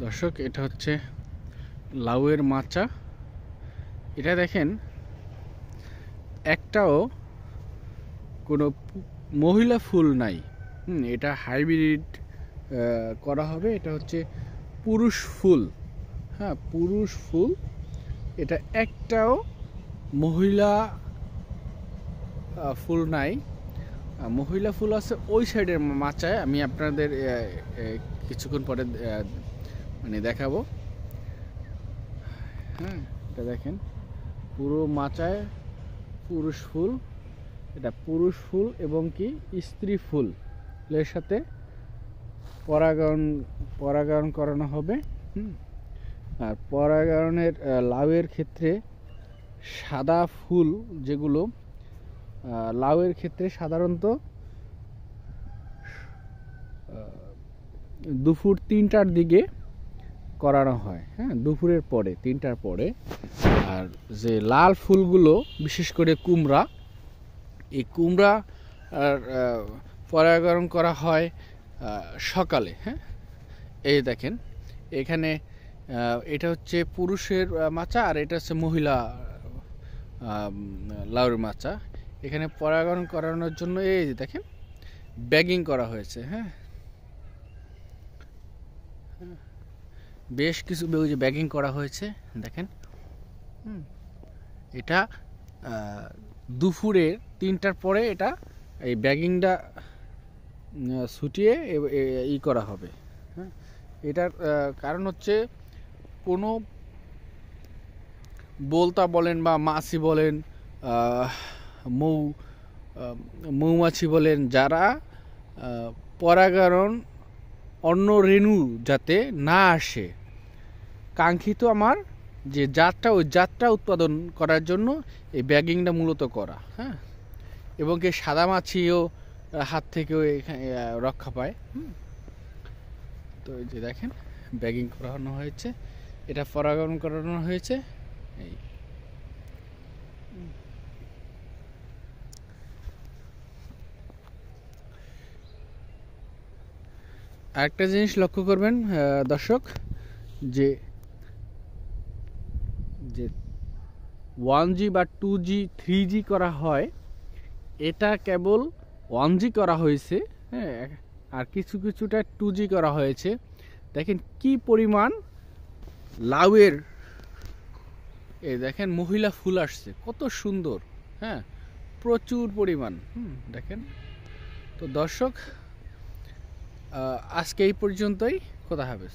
দর্শক, এটা হচ্ছে লাউয়ের মাচা। এটা দেখেন, একটাও কোনো মহিলা ফুল নাই। এটা হাইব্রিড করা হবে। এটা হচ্ছে পুরুষ ফুল। হ্যাঁ, পুরুষ ফুল। এটা একটাও মহিলা ফুল নাই। মহিলা ফুল আছে ওই সাইডের মাচায়। আমি আপনাদের কিছুক্ষণ পরে মানে দেখাবো। হ্যাঁ, এটা দেখেন, পুরো মাচায় পুরুষ ফুল। এটা পুরুষ ফুল এবং কি স্ত্রী ফুল এর সাথে পরাগায়ন করানো হবে। আর পরাগায়নের লাউয়ের ক্ষেত্রে সাদা ফুল যেগুলো লাউয়ের ক্ষেত্রে সাধারণত দুপুর ৩টার দিকে করানো হয়। হ্যাঁ, দুপুরের পরে ৩টার পরে। আর যে লাল ফুলগুলো, বিশেষ করে কুমড়া, এই কুমড়া আর পরাগায়ন করা হয় সকালে। হ্যাঁ, এই দেখেন এখানে এটা হচ্ছে পুরুষের মাচা আর এটা হচ্ছে মহিলা লাউয়ের মাচা। এখানে পরাগায়ন করানোর জন্য এই যে দেখেন ব্যাগিং করা হয়েছে। হ্যাঁ, বেশ কিছু ব্যাগিং করা হয়েছে দেখেন। এটা দুপুরে ৩টার পরে এটা এই ব্যাগিংটা ছুটিয়ে করা হবে। হ্যাঁ, এটার কারণ হচ্ছে কোনো বোলতা বলেন বা মাছি বলেন, মৌমাছি বলেন, যারা পরাগায়ন অন্য রেণু যাতে না আসে, কাঙ্ক্ষিত আমার যে জাতটা, ওই জাতটা উৎপাদন করার জন্য এই ব্যাগিংটা মূলত করা। হ্যাঁ, এবং কি সাদা মাছিও হাত থেকেও রক্ষা পায়। তো এই যে দেখেন ব্যাগিং করানো হয়েছে, এটা পরাগায়ন করানো হয়েছে। এই আরেকটা জিনিস লক্ষ্য করবেন দর্শক, যে 1G বা 2G 3G করা হয়, এটা কেবল 1G করা হয়েছে। হ্যাঁ, আর কিছুটা 2G করা হয়েছে। দেখেন কি পরিমাণ লাউয়ের, এই দেখেন মহিলা ফুল আসছে, কত সুন্দর। হ্যাঁ, প্রচুর পরিমাণ। দেখেন। তো দর্শক, আজকে এই পর্যন্তই। খোদা হাফেজ।